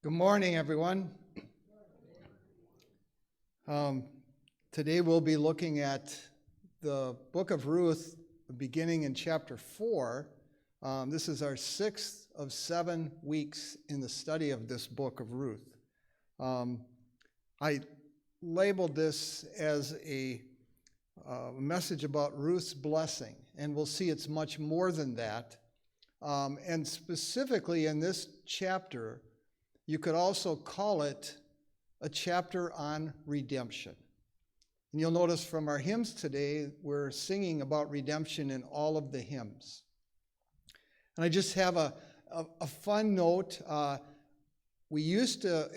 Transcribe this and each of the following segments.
Good morning, everyone. Today we'll be looking at the book of Ruth, beginning in chapter 4. This is our 6th of 7 weeks in the study of this book of Ruth. I labeled this as a message about Ruth's blessing, and we'll see it's much more than that. And specifically in this chapter, you could also call it a chapter on redemption. And you'll notice from our hymns today, we're singing about redemption in all of the hymns. And I just have a fun note. We used to,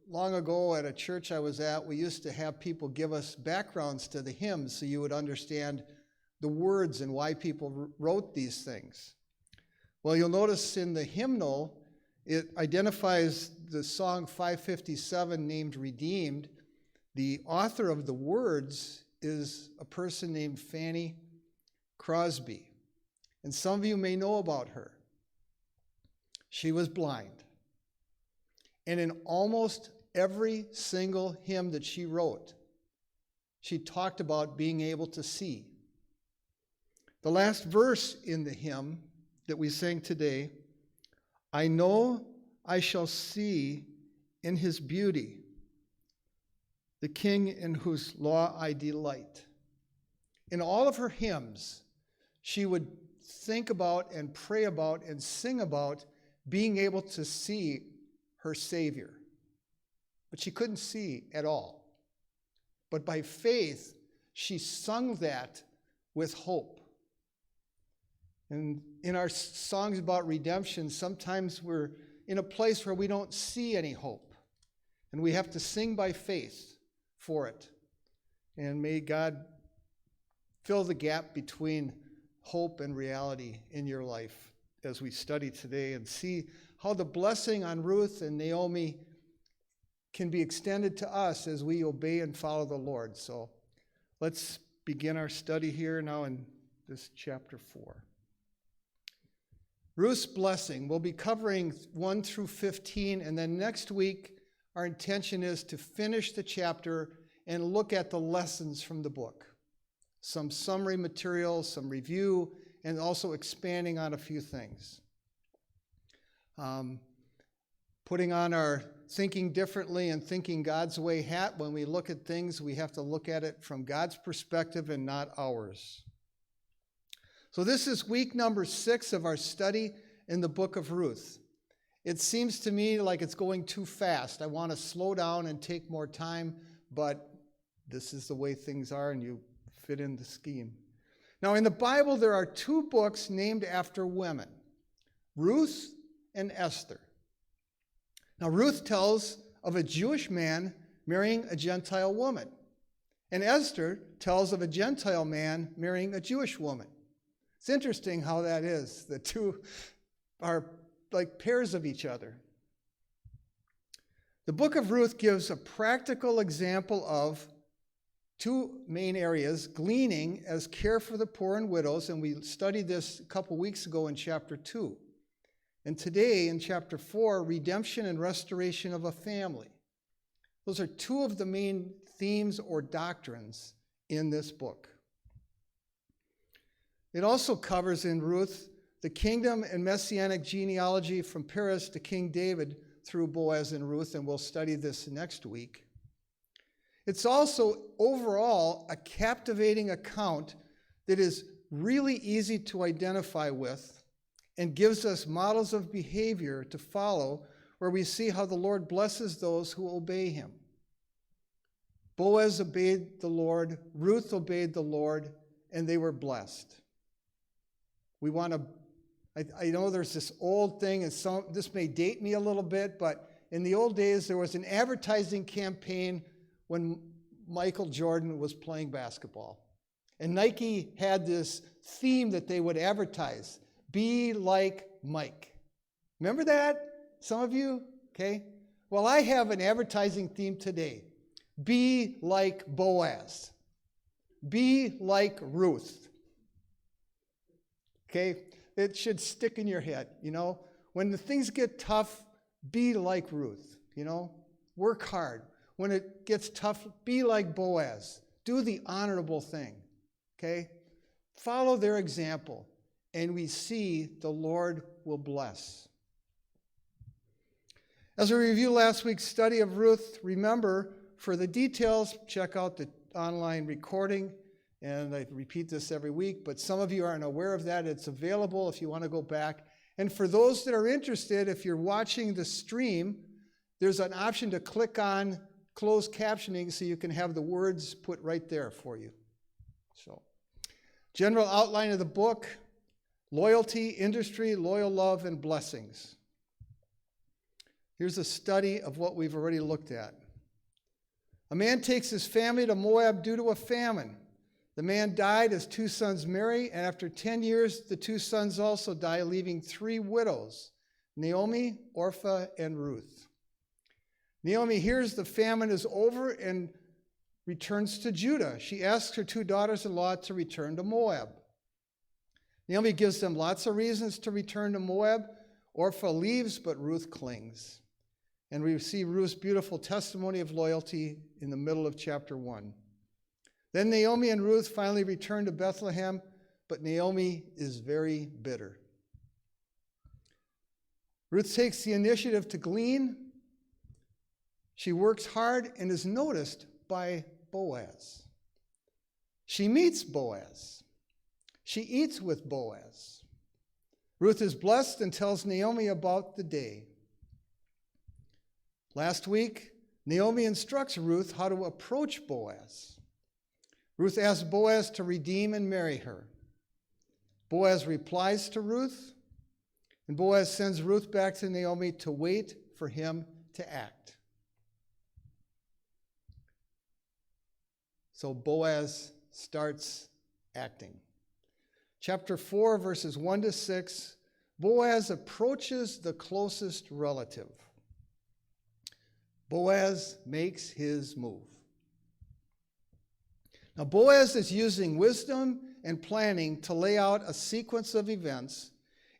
long ago at a church I was at, we used to have people give us backgrounds to the hymns so you would understand the words and why people wrote these things. Well, you'll notice in the hymnal, it identifies the song 557 named Redeemed. The author of the words is a person named Fanny Crosby. And some of you may know about her. She was blind. And in almost every single hymn that she wrote, she talked about being able to see. The last verse in the hymn that we sang today, I know I shall see in his beauty the King in whose law I delight. In all of her hymns, she would think about and pray about and sing about being able to see her Savior. But she couldn't see at all. But by faith, she sung that with hope. And in our songs about redemption, sometimes we're in a place where we don't see any hope. And we have to sing by faith for it. And may God fill the gap between hope and reality in your life as we study today and see how the blessing on Ruth and Naomi can be extended to us as we obey and follow the Lord. So let's begin our study here now in this chapter 4. Ruth's blessing. We'll be covering 1 through 15, and then next week our intention is to finish the chapter and look at the lessons from the book. Some summary material, some review, and also expanding on a few things. Putting on our thinking differently and thinking God's way hat. When we look at things, we have to look at it from God's perspective and not ours. So this is week number 6 of our study in the book of Ruth. It seems to me like it's going too fast. I want to slow down and take more time, but this is the way things are and you fit in the scheme. Now in the Bible, there are 2 books named after women, Ruth and Esther. Now Ruth tells of a Jewish man marrying a Gentile woman, and Esther tells of a Gentile man marrying a Jewish woman. It's interesting how that is. The two are like pairs of each other. The book of Ruth gives a practical example of 2 main areas, gleaning as care for the poor and widows, and we studied this a couple weeks ago in chapter 2. And today in chapter 4, redemption and restoration of a family. Those are 2 of the main themes or doctrines in this book. It also covers in Ruth the kingdom and messianic genealogy from Perez to King David through Boaz and Ruth, and we'll study this next week. It's also overall a captivating account that is really easy to identify with and gives us models of behavior to follow where we see how the Lord blesses those who obey him. Boaz obeyed the Lord, Ruth obeyed the Lord, and they were blessed. We want to, I know there's this old thing, and this may date me a little bit, but in the old days there was an advertising campaign when Michael Jordan was playing basketball. And Nike had this theme that they would advertise, be like Mike. Remember that? Some of you? Okay. Well, I have an advertising theme today. Be like Boaz. Be like Ruth. Okay, it should stick in your head, you know. When the things get tough, be like Ruth, work hard. When it gets tough, be like Boaz. Do the honorable thing, okay? Follow their example, and we see the Lord will bless. As we review last week's study of Ruth, remember, for the details, check out the online recording. And I repeat this every week, but some of you aren't aware of that. It's available if you want to go back. And for those that are interested, if you're watching the stream, there's an option to click on closed captioning so you can have the words put right there for you. So, general outline of the book: loyalty, industry, loyal love, and blessings. Here's a study of what we've already looked at. A man takes his family to Moab due to a famine. The man died, his 2 sons marry, and after 10 years, the 2 sons also die, leaving 3 widows: Naomi, Orpah, and Ruth. Naomi hears the famine is over and returns to Judah. She asks her 2 daughters-in-law to return to Moab. Naomi gives them lots of reasons to return to Moab. Orpah leaves, but Ruth clings. And we see Ruth's beautiful testimony of loyalty in the middle of chapter 1. Then Naomi and Ruth finally return to Bethlehem, but Naomi is very bitter. Ruth takes the initiative to glean. She works hard and is noticed by Boaz. She meets Boaz. She eats with Boaz. Ruth is blessed and tells Naomi about the day. Last week, Naomi instructs Ruth how to approach Boaz. Ruth asks Boaz to redeem and marry her. Boaz replies to Ruth, and Boaz sends Ruth back to Naomi to wait for him to act. So Boaz starts acting. Chapter 4, verses 1 to 6, Boaz approaches the closest relative. Boaz makes his move. Now, Boaz is using wisdom and planning to lay out a sequence of events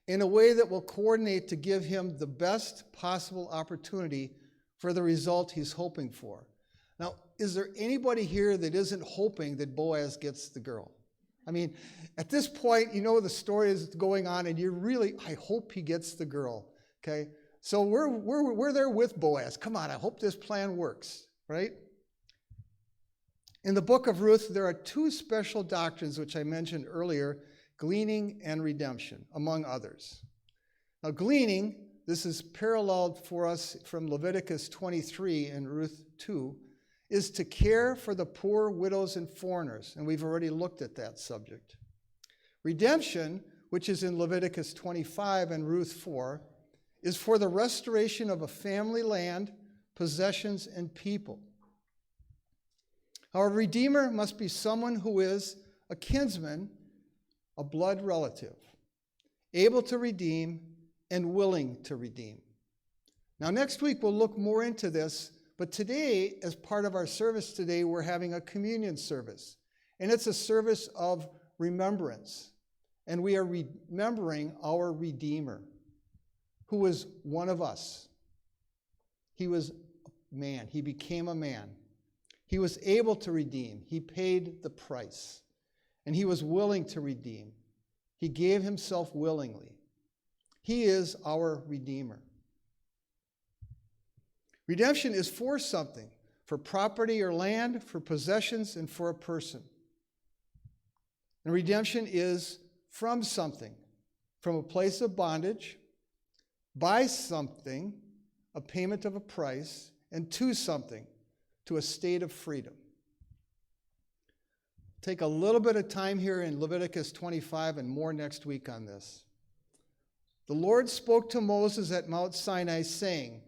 in a way that will coordinate to give him the best possible opportunity for the result he's hoping for. Now, is there anybody here that isn't hoping that Boaz gets the girl? I mean, at this point, the story is going on, and you're really, I hope he gets the girl, okay? So we're there with Boaz. Come on, I hope this plan works, right? In the book of Ruth, there are 2 special doctrines which I mentioned earlier: gleaning and redemption, among others. Now, gleaning, this is paralleled for us from Leviticus 23 and Ruth 2, is to care for the poor, widows, and foreigners, and we've already looked at that subject. Redemption, which is in Leviticus 25 and Ruth 4, is for the restoration of a family, land, possessions, and people. Our redeemer must be someone who is a kinsman, a blood relative, able to redeem and willing to redeem. Now, next week we'll look more into this, but today, as part of our service today, we're having a communion service. And it's a service of remembrance. And we are remembering our Redeemer, who was one of us. He was a man. He became a man. He was able to redeem. He paid the price. And he was willing to redeem. He gave himself willingly. He is our Redeemer. Redemption is for something, for property or land, for possessions, and for a person. And redemption is from something, from a place of bondage, by something, a payment of a price, and to something, to a state of freedom. Take a little bit of time here in Leviticus 25 and more next week on this. The Lord spoke to Moses at Mount Sinai, saying,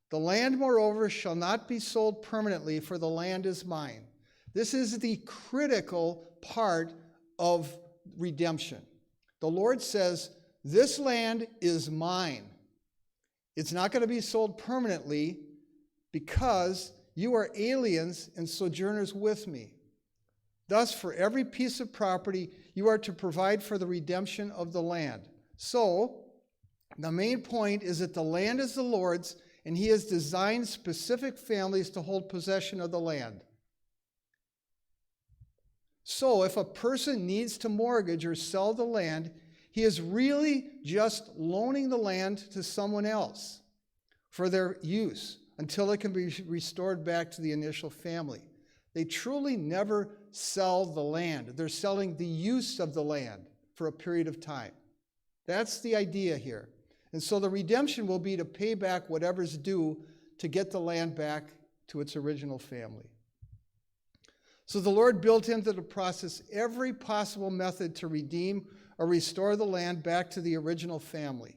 "The land, moreover, shall not be sold permanently, for the land is mine." This is the critical part of redemption. The Lord says, this land is mine. It's not going to be sold permanently because you are aliens and sojourners with me. Thus, for every piece of property, you are to provide for the redemption of the land. So, the main point is that the land is the Lord's, and he has designed specific families to hold possession of the land. So if a person needs to mortgage or sell the land, he is really just loaning the land to someone else for their use until it can be restored back to the initial family. They truly never sell the land. They're selling the use of the land for a period of time. That's the idea here. And so the redemption will be to pay back whatever's due to get the land back to its original family. So the Lord built into the process every possible method to redeem or restore the land back to the original family.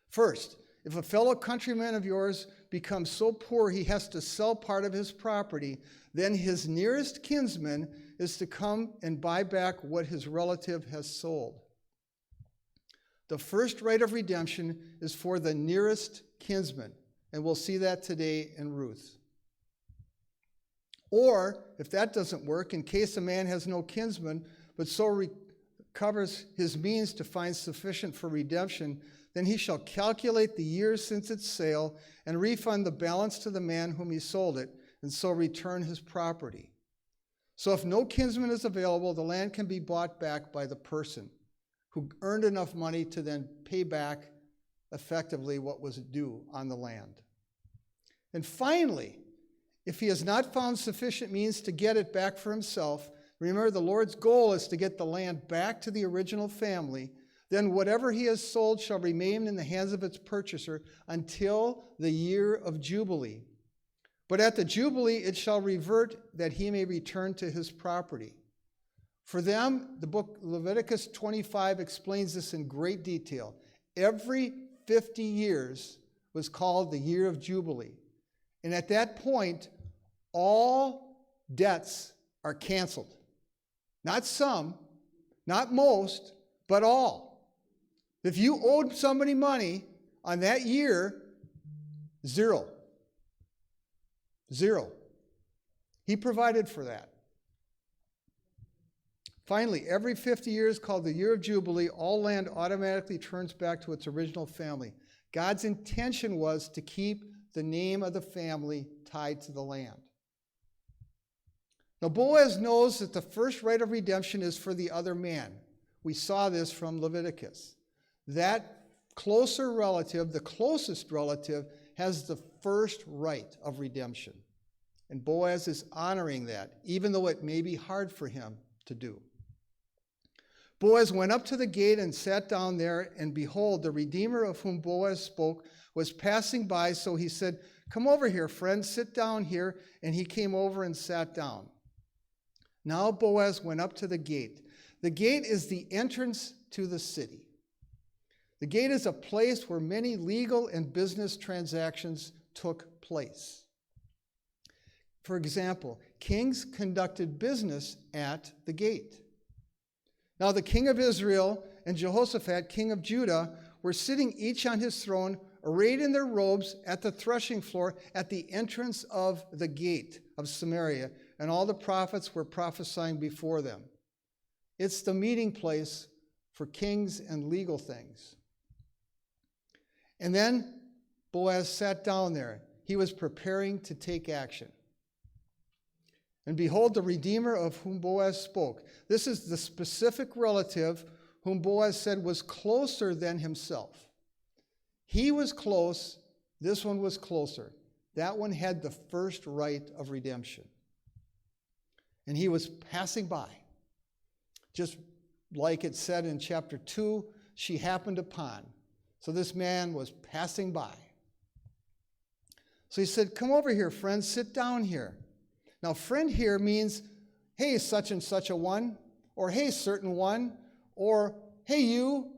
First, if a fellow countryman of yours becomes so poor he has to sell part of his property, then his nearest kinsman is to come and buy back what his relative has sold. The first right of redemption is for the nearest kinsman, and we'll see that today in Ruth. Or, if that doesn't work, in case a man has no kinsman, but so recovers his means to find sufficient for redemption, then he shall calculate the years since its sale and refund the balance to the man whom he sold it, and so return his property. So if no kinsman is available, the land can be bought back by the person who earned enough money to then pay back effectively what was due on the land. And finally, if he has not found sufficient means to get it back for himself, remember the Lord's goal is to get the land back to the original family, then whatever he has sold shall remain in the hands of its purchaser until the year of Jubilee. But at the Jubilee it shall revert that he may return to his property. For them, the book Leviticus 25 explains this in great detail. Every 50 years was called the year of Jubilee. And at that point, all debts are canceled. Not some, not most, but all. If you owed somebody money on that year, zero. Zero. He provided for that. Finally, every 50 years, called the year of Jubilee, all land automatically turns back to its original family. God's intention was to keep the name of the family tied to the land. Now, Boaz knows that the first right of redemption is for the other man. We saw this from Leviticus. That closer relative, the closest relative, has the first right of redemption. And Boaz is honoring that, even though it may be hard for him to do. Boaz went up to the gate and sat down there, and behold, the Redeemer of whom Boaz spoke was passing by, so he said, "Come over here, friend, sit down here." And he came over and sat down. Now Boaz went up to the gate. The gate is the entrance to the city. The gate is a place where many legal and business transactions took place. For example, kings conducted business at the gate. Now the king of Israel and Jehoshaphat, king of Judah, were sitting each on his throne, arrayed in their robes at the threshing floor at the entrance of the gate of Samaria, and all the prophets were prophesying before them. It's the meeting place for kings and legal things. And then Boaz sat down there. He was preparing to take action. And behold, the Redeemer of whom Boaz spoke. This is the specific relative whom Boaz said was closer than himself. He was close. This one was closer. That one had the first right of redemption. And he was passing by. Just like it said in chapter 2, she happened upon. So this man was passing by. So he said, "Come over here, friend, sit down here." Now, friend here means, hey, such and such a one, or hey, certain one, or hey, you,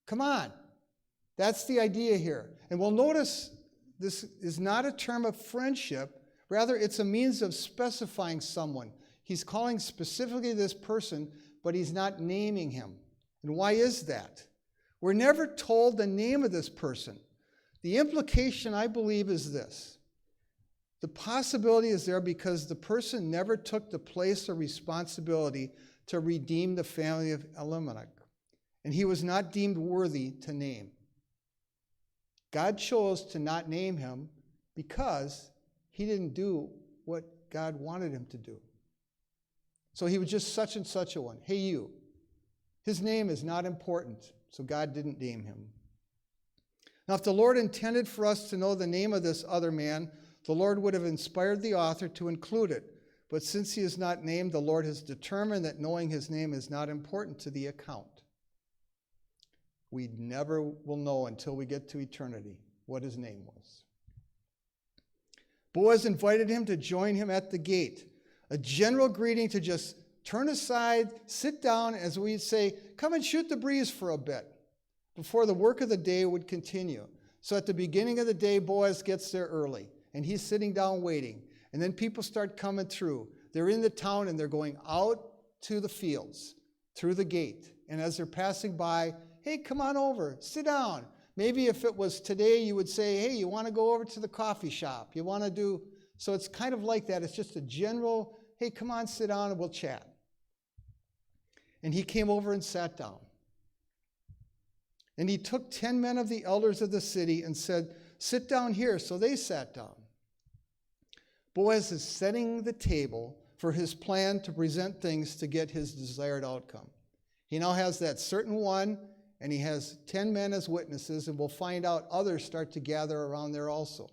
come on. That's the idea here. And we'll notice this is not a term of friendship. Rather, it's a means of specifying someone. He's calling specifically this person, but he's not naming him. And why is that? We're never told the name of this person. The implication, I believe, is this. The possibility is there because the person never took the place or responsibility to redeem the family of Elimelech, and he was not deemed worthy to name. God chose to not name him because he didn't do what God wanted him to do. So he was just such and such a one. Hey, you. His name is not important, so God didn't name him. Now, if the Lord intended for us to know the name of this other man, the Lord would have inspired the author to include it. But since he is not named, the Lord has determined that knowing his name is not important to the account. We never will know until we get to eternity what his name was. Boaz invited him to join him at the gate. A general greeting to just turn aside, sit down, as we'd say, come and shoot the breeze for a bit before the work of the day would continue. So at the beginning of the day, Boaz gets there early, and he's sitting down waiting. And then people start coming through. They're in the town, and they're going out to the fields through the gate. And as they're passing by, hey, come on over, sit down. Maybe if it was today, you would say, hey, you want to go over to the coffee shop? You want to do... So it's kind of like that. It's just a general, hey, come on, sit down, and we'll chat. And he came over and sat down. And he took 10 men of the elders of the city and said, sit down here. So they sat down. Boaz is setting the table for his plan to present things to get his desired outcome. He now has that certain one, and he has 10 men as witnesses, and we'll find out others start to gather around there also.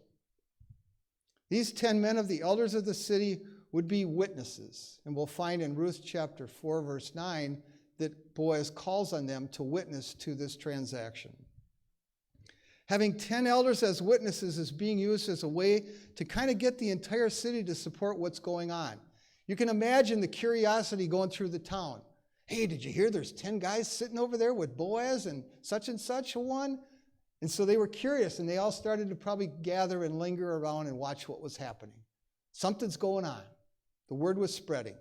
These 10 men of the elders of the city would be witnesses, and we'll find in Ruth chapter 4, verse 9, that Boaz calls on them to witness to this transaction. Having 10 elders as witnesses is being used as a way to kind of get the entire city to support what's going on. You can imagine the curiosity going through the town. Hey, did you hear there's 10 guys sitting over there with Boaz and such a one? And so they were curious, and they all started to probably gather and linger around and watch what was happening. Something's going on. The word was spreading.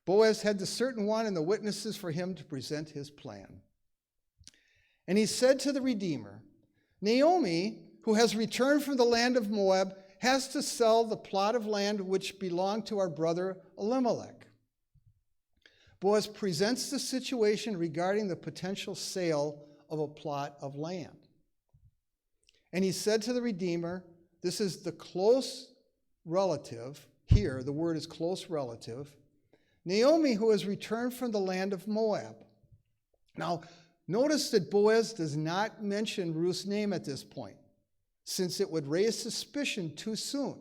Boaz had the certain one and the witnesses for him to present his plan. And he said to the Redeemer, Naomi, who has returned from the land of Moab, has to sell the plot of land which belonged to our brother Elimelech. Boaz presents the situation regarding the potential sale of a plot of land. And he said to the Redeemer, this is the close relative, here the word is close relative, Naomi, who has returned from the land of Moab. Now, notice that Boaz does not mention Ruth's name at this point, since it would raise suspicion too soon.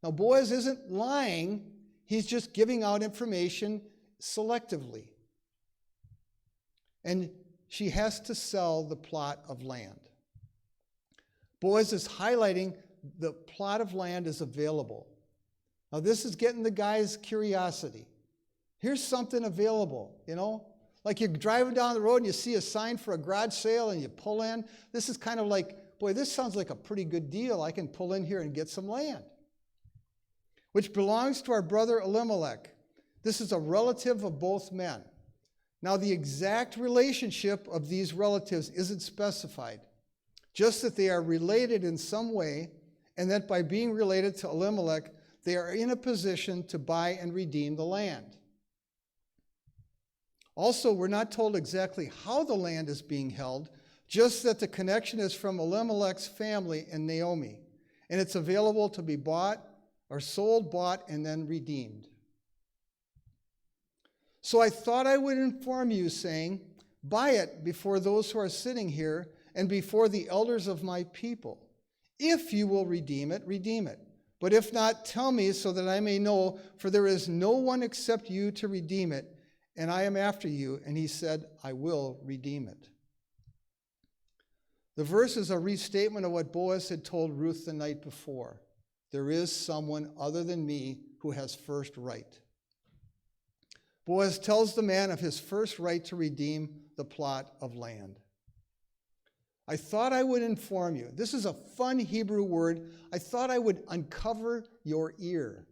Now, Boaz isn't lying, he's just giving out information selectively. And she has to sell the plot of land. Boaz is highlighting the plot of land is available. Now, this is getting the guy's curiosity. Here's something available, like you're driving down the road and you see a sign for a garage sale and you pull in. This is kind of like, boy, this sounds like a pretty good deal. I can pull in here and get some land, which belongs to our brother Elimelech. This is a relative of both men. Now, the exact relationship of these relatives isn't specified, just that they are related in some way, and that by being related to Elimelech, they are in a position to buy and redeem the land. Also, we're not told exactly how the land is being held, just that the connection is from Elimelech's family and Naomi, and it's available to be bought or sold, bought, and then redeemed. So I thought I would inform you, saying, buy it before those who are sitting here and before the elders of my people. If you will redeem it, redeem it. But if not, tell me so that I may know, for there is no one except you to redeem it, and I am after you. And he said, I will redeem it. The verse is a restatement of what Boaz had told Ruth the night before. There is someone other than me who has first right. Boaz tells the man of his first right to redeem the plot of land. I thought I would inform you. This is a fun Hebrew word. I thought I would uncover your ear.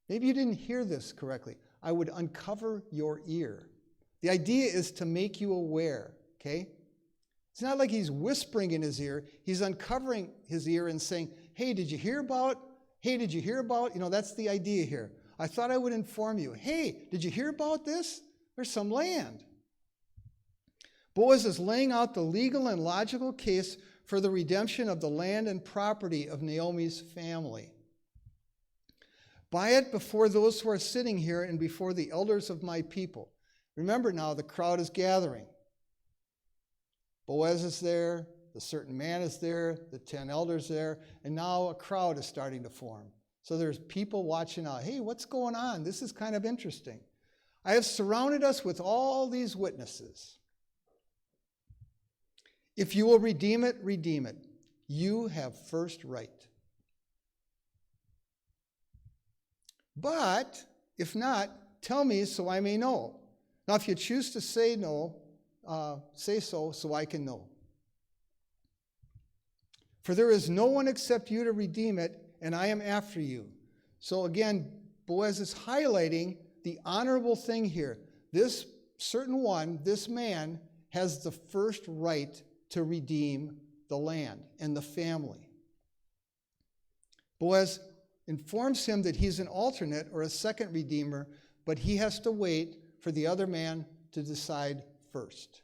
Maybe you didn't hear this correctly. I would uncover your ear. The idea is to make you aware, okay? It's not like he's whispering in his ear. He's uncovering his ear and saying, hey, did you hear about? Hey, did you hear about? That's the idea here. I thought I would inform you. Hey, did you hear about this? There's some land. Boaz is laying out the legal and logical case for the redemption of the land and property of Naomi's family. Buy it before those who are sitting here and before the elders of my people. Remember now, the crowd is gathering. Boaz is there, the certain man is there, the 10 elders there, and now a crowd is starting to form. So there's people watching out. Hey, what's going on? This is kind of interesting. I have surrounded us with all these witnesses. If you will redeem it, redeem it. You have first right. But if not, tell me so I may know. Now, if you choose to say no, say so I can know. For there is no one except you to redeem it, and I am after you. So again, Boaz is highlighting the honorable thing here. This certain one, this man, has the first right to redeem the land and the family. Boaz informs him that he's an alternate or a second redeemer, but he has to wait for the other man to decide first.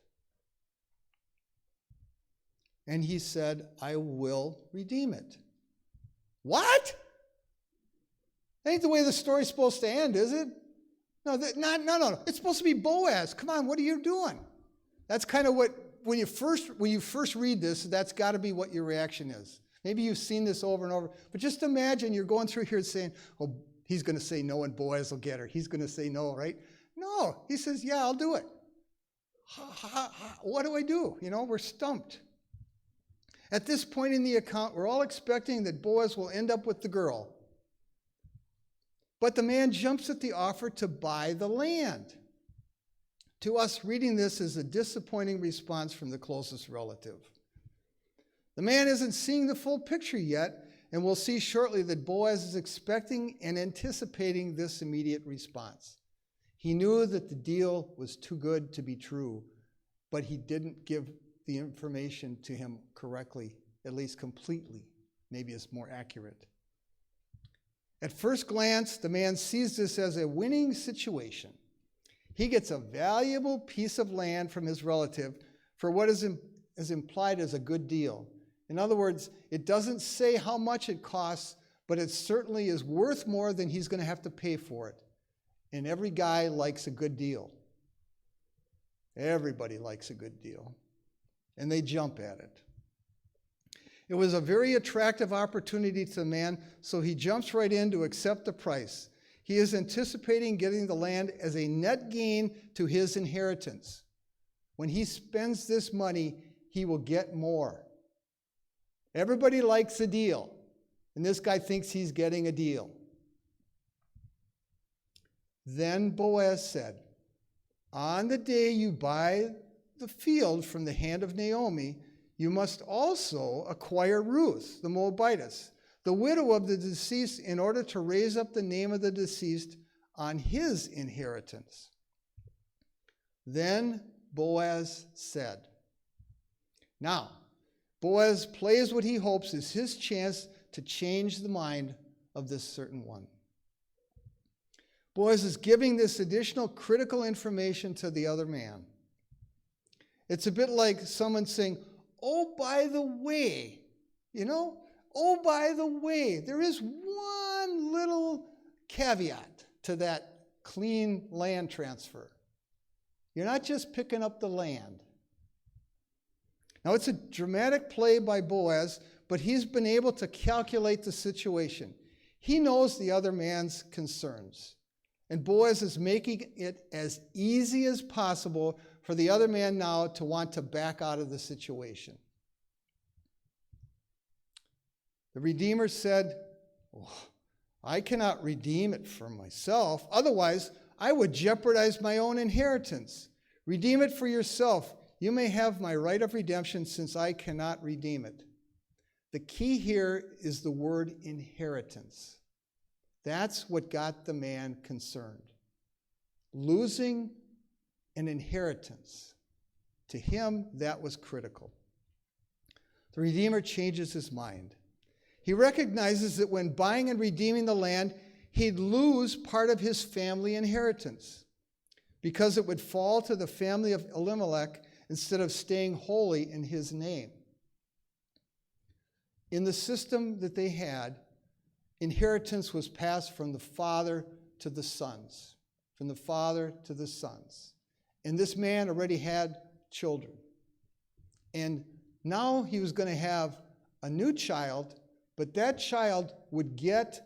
And he said, I will redeem it. What? That ain't the way the story's supposed to end, is it? No. It's supposed to be Boaz. Come on, what are you doing? That's kind of what, when you first read this, that's got to be what your reaction is. Maybe you've seen this over and over, but just imagine you're going through here saying, oh, he's going to say no and Boaz will get her. He's going to say no, right? No, he says, yeah, I'll do it. What do I do? We're stumped. At this point in the account, we're all expecting that Boaz will end up with the girl. But the man jumps at the offer to buy the land. To us, reading this is a disappointing response from the closest relative. The man isn't seeing the full picture yet, and we'll see shortly that Boaz is expecting and anticipating this immediate response. He knew that the deal was too good to be true, but he didn't give the information to him correctly, at least completely. Maybe it's more accurate. At first glance, the man sees this as a winning situation. He gets a valuable piece of land from his relative for what is implied as a good deal. In other words, it doesn't say how much it costs, but it certainly is worth more than he's going to have to pay for it. And every guy likes a good deal. Everybody likes a good deal. And they jump at it. It was a very attractive opportunity to the man, so he jumps right in to accept the price. He is anticipating getting the land as a net gain to his inheritance. When he spends this money, he will get more. Everybody likes a deal, and this guy thinks he's getting a deal. Then Boaz said, on the day you buy the field from the hand of Naomi, you must also acquire Ruth, the Moabitess, the widow of the deceased, in order to raise up the name of the deceased on his inheritance. Then Boaz said. Now, Boaz plays what he hopes is his chance to change the mind of this certain one. Boaz is giving this additional critical information to the other man. It's a bit like someone saying, oh, by the way, there is one little caveat to that clean land transfer. You're not just picking up the land. Now, it's a dramatic play by Boaz, but he's been able to calculate the situation. He knows the other man's concerns. And Boaz is making it as easy as possible for the other man now to want to back out of the situation. The Redeemer said, I cannot redeem it for myself. Otherwise, I would jeopardize my own inheritance. Redeem it for yourself. You may have my right of redemption since I cannot redeem it. The key here is the word inheritance. That's what got the man concerned. Losing an inheritance. To him, that was critical. The Redeemer changes his mind. He recognizes that when buying and redeeming the land, he'd lose part of his family inheritance because it would fall to the family of Elimelech instead of staying holy in his name. In the system that they had, inheritance was passed from the father to the sons, from the father to the sons. And this man already had children. And now he was going to have a new child, but that child would get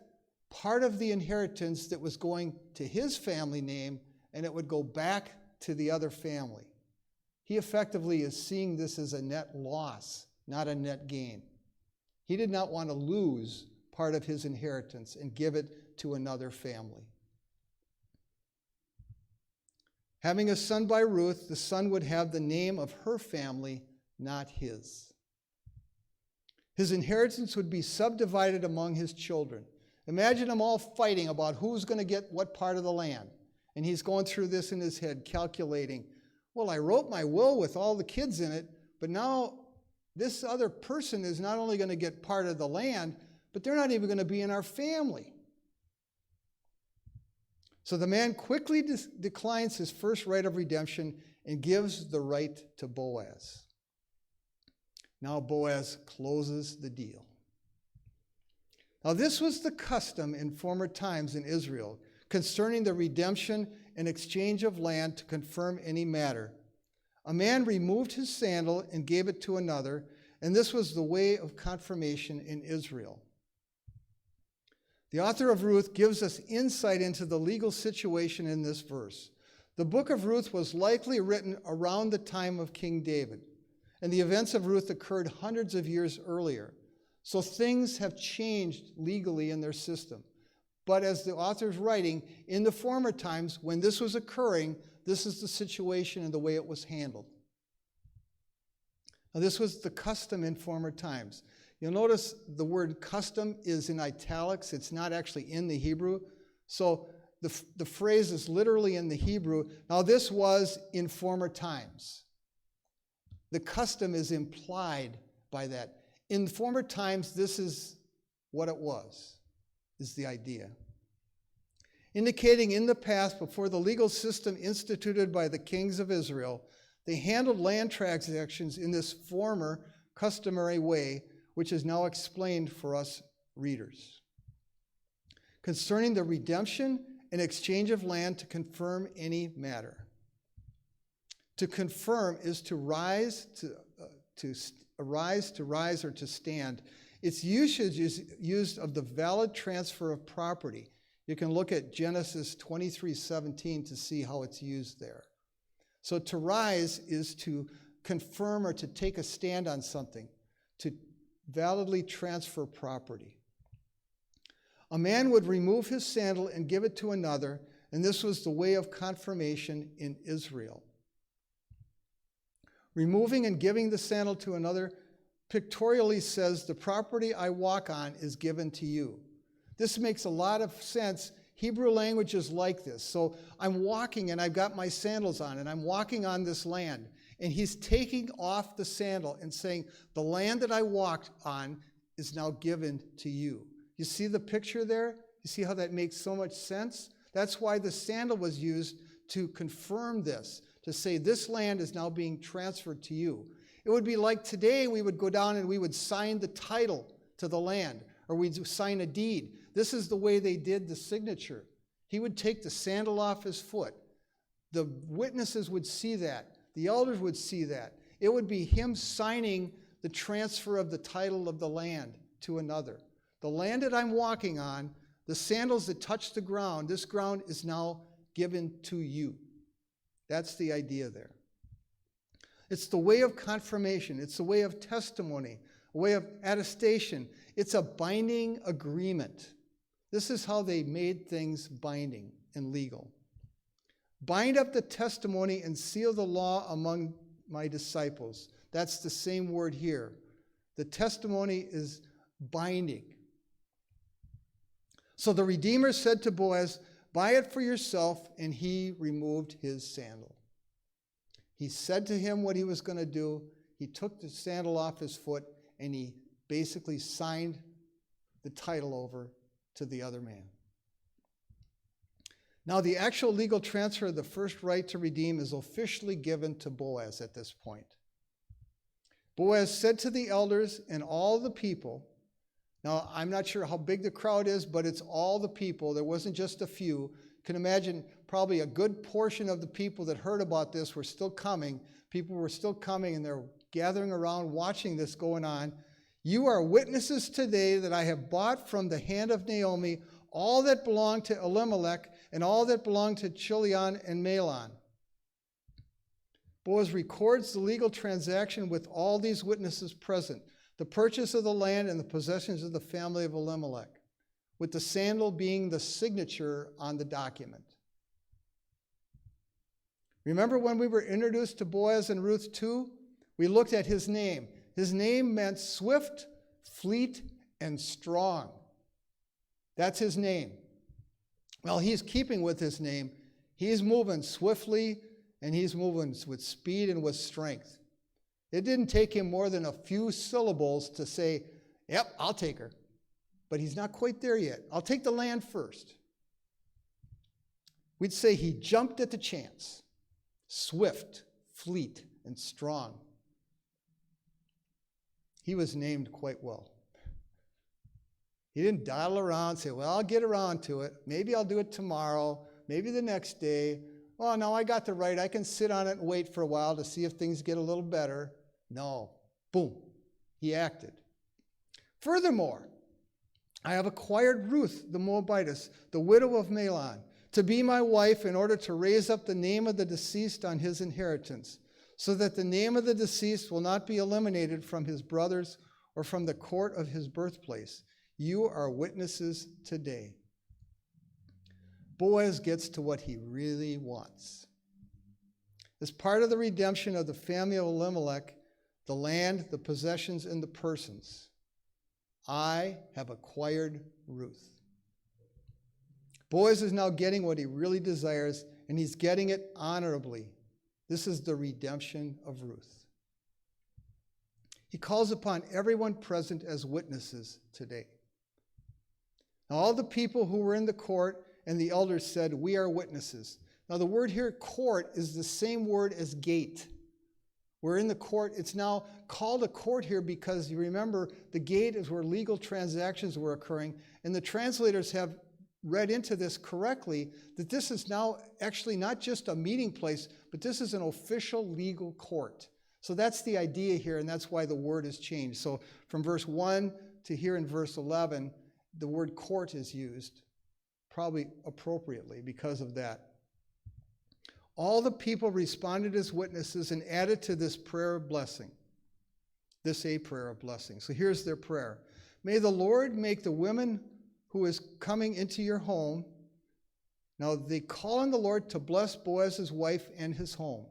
part of the inheritance that was going to his family name, and it would go back to the other family. He effectively is seeing this as a net loss, not a net gain. He did not want to lose part of his inheritance and give it to another family. Having a son by Ruth, the son would have the name of her family, not his. His inheritance would be subdivided among his children. Imagine them all fighting about who's going to get what part of the land. And he's going through this in his head, calculating, well, I wrote my will with all the kids in it, but now this other person is not only going to get part of the land, but they're not even going to be in our family. So the man quickly declines his first right of redemption and gives the right to Boaz. Now Boaz closes the deal. Now this was the custom in former times in Israel concerning the redemption and exchange of land to confirm any matter. A man removed his sandal and gave it to another, and this was the way of confirmation in Israel. The author of Ruth gives us insight into the legal situation in this verse. The book of Ruth was likely written around the time of King David, and the events of Ruth occurred hundreds of years earlier. So things have changed legally in their system. But as the author is writing, in the former times, when this was occurring, this is the situation and the way it was handled. Now, this was the custom in former times. You'll notice the word custom is in italics. It's not actually in the Hebrew. So the phrase is literally in the Hebrew. Now, this was in former times. The custom is implied by that. In former times, this is what it was, is the idea. Indicating in the past, before the legal system instituted by the kings of Israel, they handled land transactions in this former customary way, which is now explained for us readers. Concerning the redemption and exchange of land to confirm any matter. To confirm is to rise, or to stand. Its usage is used of the valid transfer of property. You can look at Genesis 23:17 to see how it's used there. So to rise is to confirm or to take a stand on something, to validly transfer property. A man would remove his sandal and give it to another, and this was the way of confirmation in Israel. Removing and giving the sandal to another pictorially says, the property I walk on is given to you. This makes a lot of sense. Hebrew language is like this. So I'm walking and I've got my sandals on and I'm walking on this land. And he's taking off the sandal and saying, the land that I walked on is now given to you. You see the picture there? You see how that makes so much sense? That's why the sandal was used to confirm this, to say this land is now being transferred to you. It would be like today we would go down and we would sign the title to the land, or we'd sign a deed. This is the way they did the signature. He would take the sandal off his foot. The witnesses would see that. The elders would see that. It would be him signing the transfer of the title of the land to another. The land that I'm walking on, the sandals that touch the ground, this ground is now given to you. That's the idea there. It's the way of confirmation. It's the way of testimony, a way of attestation. It's a binding agreement. This is how they made things binding and legal. Bind up the testimony and seal the law among my disciples. That's the same word here. The testimony is binding. So the Redeemer said to Boaz, buy it for yourself, and he removed his sandal. He said to him what he was going to do. He took the sandal off his foot, and he basically signed the title over to the other man. Now, the actual legal transfer of the first right to redeem is officially given to Boaz at this point. Boaz said to the elders and all the people, now I'm not sure how big the crowd is, but it's all the people. There wasn't just a few. You can imagine probably a good portion of the people that heard about this were still coming. People were still coming, and they're gathering around watching this going on. You are witnesses today that I have bought from the hand of Naomi all that belonged to Elimelech and all that belonged to Chilion and Mahlon. Boaz records the legal transaction with all these witnesses present, the purchase of the land and the possessions of the family of Elimelech, with the sandal being the signature on the document. Remember when we were introduced to Boaz in Ruth 2? We looked at his name. His name meant swift, fleet, and strong. That's his name. Well, he's keeping with his name. He's moving swiftly, and he's moving with speed and with strength. It didn't take him more than a few syllables to say, yep, I'll take her. But he's not quite there yet. I'll take the land first. We'd say he jumped at the chance. Swift, fleet, and strong. He was named quite well. He didn't dawdle around and say, well, I'll get around to it. Maybe I'll do it tomorrow. Maybe the next day. Oh, no, I got the right. I can sit on it and wait for a while to see if things get a little better. No. Boom. He acted. Furthermore, I have acquired Ruth the Moabitess, the widow of Mahlon, to be my wife in order to raise up the name of the deceased on his inheritance, so that the name of the deceased will not be eliminated from his brothers or from the court of his birthplace. You are witnesses today. Boaz gets to what he really wants. As part of the redemption of the family of Elimelech, the land, the possessions, and the persons, I have acquired Ruth. Boaz is now getting what he really desires, and he's getting it honorably. This is the redemption of Ruth. He calls upon everyone present as witnesses today. Now, all the people who were in the court and the elders said, we are witnesses. Now, the word here, court, is the same word as gate. We're in the court. It's now called a court here because you remember the gate is where legal transactions were occurring, and the translators have read into this correctly, that this is now actually not just a meeting place, but this is an official legal court. So that's the idea here, and that's why the word is changed. So from verse 1 to here in verse 11, the word court is used, probably appropriately because of that. All the people responded as witnesses and added to this prayer of blessing. This a prayer of blessing. So here's their prayer. May the Lord make the woman who is coming into your home. Now they call on the Lord to bless Boaz's wife and his home.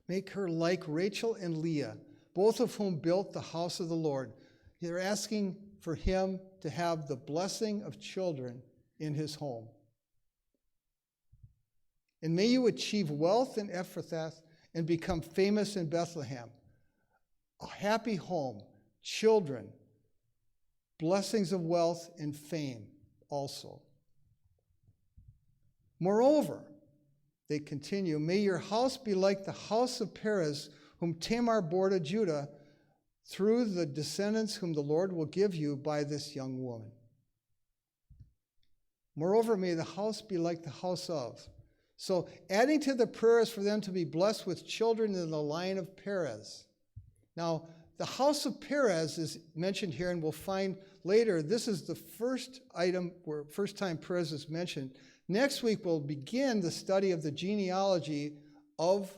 Make her like Rachel and Leah, both of whom built the house of the Lord. They're asking for him to have the blessing of children in his home. And may you achieve wealth in Ephrathah and become famous in Bethlehem. A happy home, children, blessings of wealth and fame also. Moreover, they continue, may your house be like the house of Perez, whom Tamar bore to Judah, through the descendants whom the Lord will give you by this young woman. Moreover, may the house be like the house of. So adding to the prayers for them to be blessed with children in the line of Perez. Now, the house of Perez is mentioned here, and we'll find later, this is the first item where first time Perez is mentioned. Next week, we'll begin the study of the genealogy of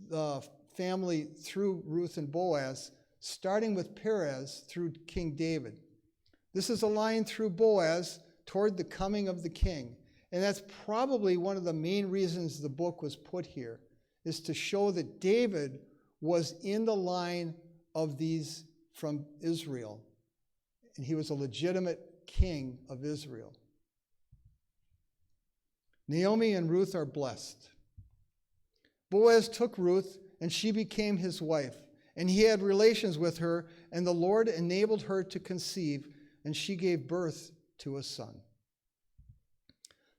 the family through Ruth and Boaz, starting with Perez through King David. This is a line through Boaz toward the coming of the king. And that's probably one of the main reasons the book was put here, is to show that David was in the line of these from Israel. And he was a legitimate king of Israel. Naomi and Ruth are blessed. Boaz took Ruth, and she became his wife. And he had relations with her, and the Lord enabled her to conceive, and she gave birth to a son.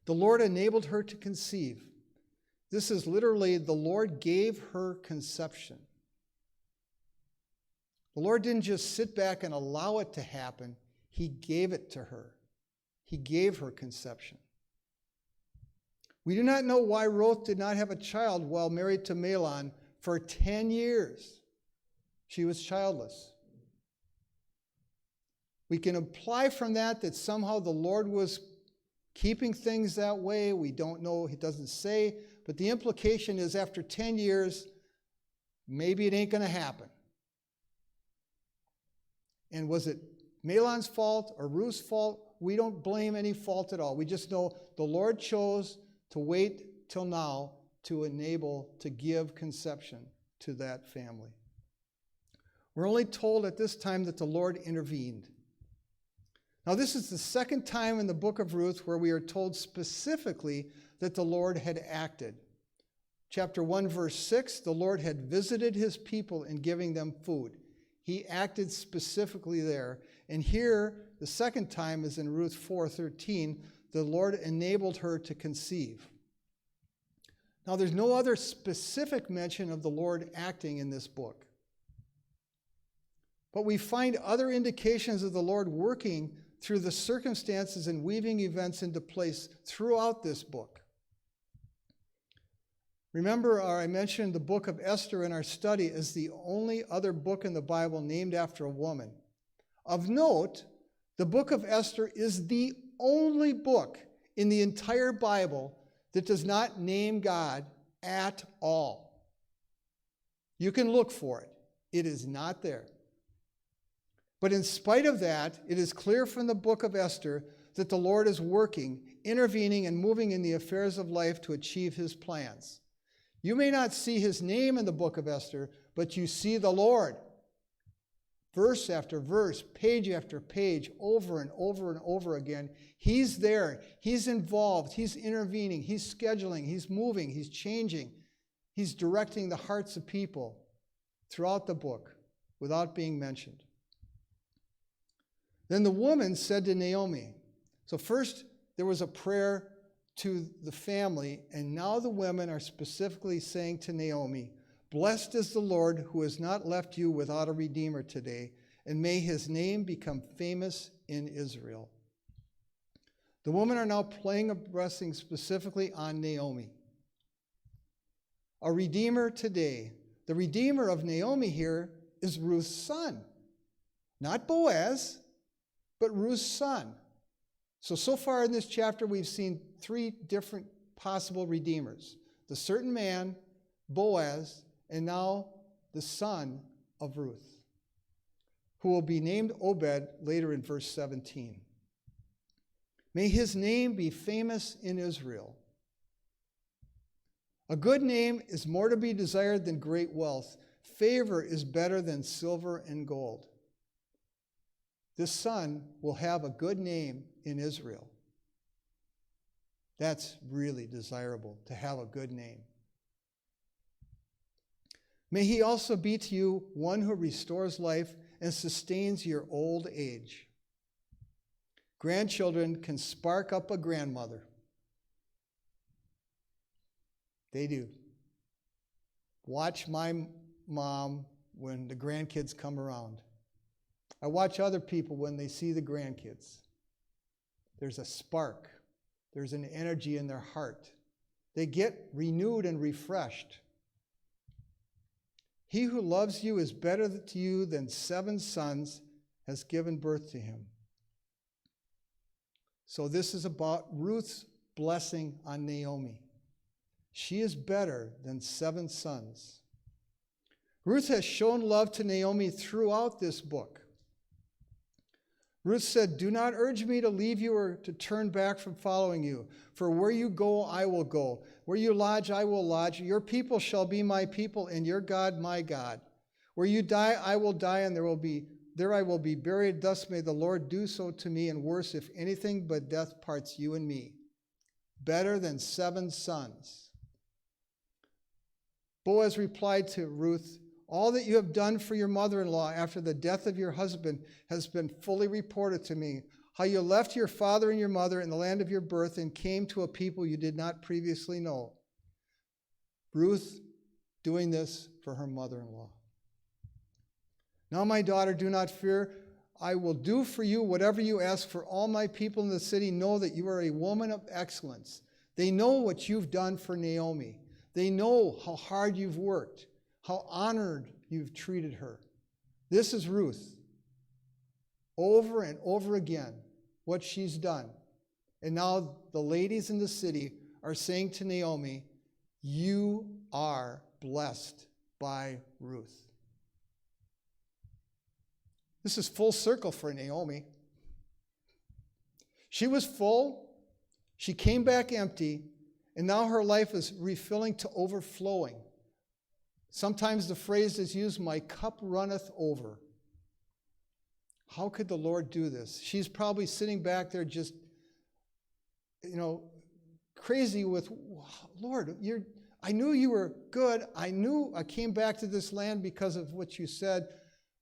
The Lord enabled her to conceive. This is literally, the Lord gave her conception. The Lord didn't just sit back and allow it to happen. He gave it to her. He gave her conception. We do not know why Ruth did not have a child while married to Mahlon for 10 years. She was childless. We can imply from that somehow the Lord was keeping things that way. We don't know. He doesn't say. But the implication is after 10 years, maybe it ain't going to happen. And was it Mahlon's fault or Ruth's fault? We don't blame any fault at all. We just know the Lord chose to wait till now to give conception to that family. We're only told at this time that the Lord intervened. Now, this is the second time in the book of Ruth where we are told specifically that the Lord had acted. Chapter 1, verse 6, the Lord had visited his people in giving them food. He acted specifically there. And here, the second time is in Ruth 4:13, the Lord enabled her to conceive. Now, there's no other specific mention of the Lord acting in this book. But we find other indications of the Lord working through the circumstances and weaving events into place throughout this book. Remember, I mentioned the book of Esther in our study as the only other book in the Bible named after a woman. Of note, the book of Esther is the only book in the entire Bible that does not name God at all. You can look for it. It is not there. But in spite of that, it is clear from the book of Esther that the Lord is working, intervening, and moving in the affairs of life to achieve his plans. You may not see his name in the book of Esther, but you see the Lord. Verse after verse, page after page, over and over and over again. He's there. He's involved. He's intervening. He's scheduling. He's moving. He's changing. He's directing the hearts of people throughout the book without being mentioned. Then the woman said to Naomi, so first there was a prayer to the family, and now the women are specifically saying to Naomi, blessed is the Lord who has not left you without a redeemer today, and may his name become famous in Israel. The women are now playing a blessing specifically on Naomi. A redeemer today. The redeemer of Naomi here is Ruth's son. Not Boaz, but Ruth's son. So far in this chapter, we've seen three different possible redeemers. The certain man, Boaz, and now the son of Ruth, who will be named Obed later in verse 17. May his name be famous in Israel. A good name is more to be desired than great wealth. Favor is better than silver and gold. This son will have a good name in Israel. That's really desirable, to have a good name. May he also be to you one who restores life and sustains your old age. Grandchildren can spark up a grandmother. They do. Watch my mom when the grandkids come around. I watch other people when they see the grandkids. There's a spark. There's an energy in their heart. They get renewed and refreshed. He who loves you is better to you than 7 sons has given birth to him. So this is about Ruth's blessing on Naomi. She is better than 7 sons. Ruth has shown love to Naomi throughout this book. Ruth said, do not urge me to leave you or to turn back from following you. For where you go, I will go. Where you lodge, I will lodge. Your people shall be my people, and your God, my God. Where you die, I will die, and there I will be buried. Thus may the Lord do so to me, and worse, if anything but death parts you and me. Better than 7 sons. Boaz replied to Ruth, all that you have done for your mother-in-law after the death of your husband has been fully reported to me. how you left your father and your mother in the land of your birth and came to a people you did not previously know. Ruth doing this for her mother-in-law. Now, my daughter, do not fear. I will do for you whatever you ask, for all my people in the city know that you are a woman of excellence. They know what you've done for Naomi. They know how hard you've worked, how honored you've treated her. This is Ruth. Over and over again, what she's done. And now the ladies in the city are saying to Naomi, you are blessed by Ruth. This is full circle for Naomi. She was full, she came back empty, and now her life is refilling to overflowing. Sometimes the phrase is used, my cup runneth over. How could the Lord do this? She's probably sitting back there just, crazy with, Lord, I knew you were good. I knew I came back to this land because of what you said,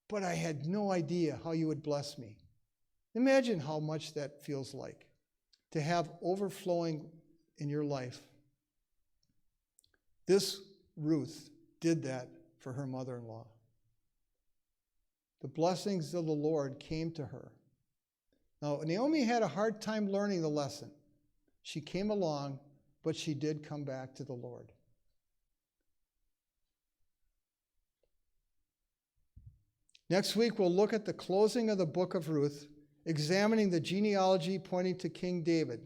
but I had no idea how you would bless me. Imagine how much that feels like, to have overflowing in your life. This Ruth did that for her mother-in-law. The blessings of the Lord came to her. Now, Naomi had a hard time learning the lesson. She came along, but she did come back to the Lord. Next week, we'll look at the closing of the book of Ruth, examining the genealogy pointing to King David,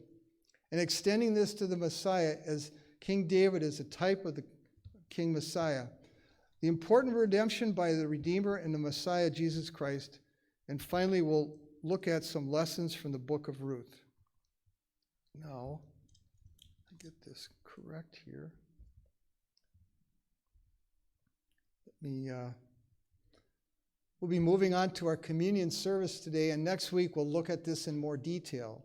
and extending this to the Messiah, as King David is a type of the King Messiah. The important redemption by the Redeemer and the Messiah, Jesus Christ. And finally, we'll look at some lessons from the book of Ruth. Now, I get this correct here. We'll be moving on to our communion service today, and next week we'll look at this in more detail.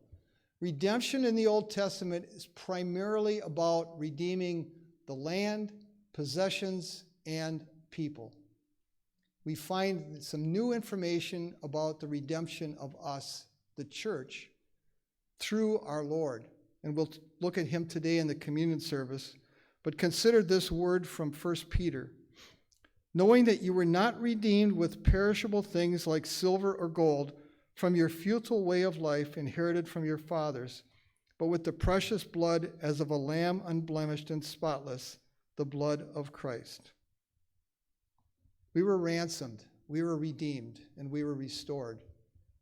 Redemption in the Old Testament is primarily about redeeming the land, possessions, and people. We find some new information about the redemption of us, the church, through our Lord. And we'll look at him today in the communion service. But consider this word from 1 Peter. Knowing that you were not redeemed with perishable things like silver or gold from your futile way of life inherited from your fathers, but with the precious blood as of a lamb unblemished and spotless, the blood of Christ. We were ransomed, we were redeemed, and we were restored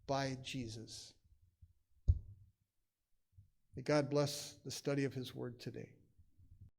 by Jesus. May God bless the study of his word today.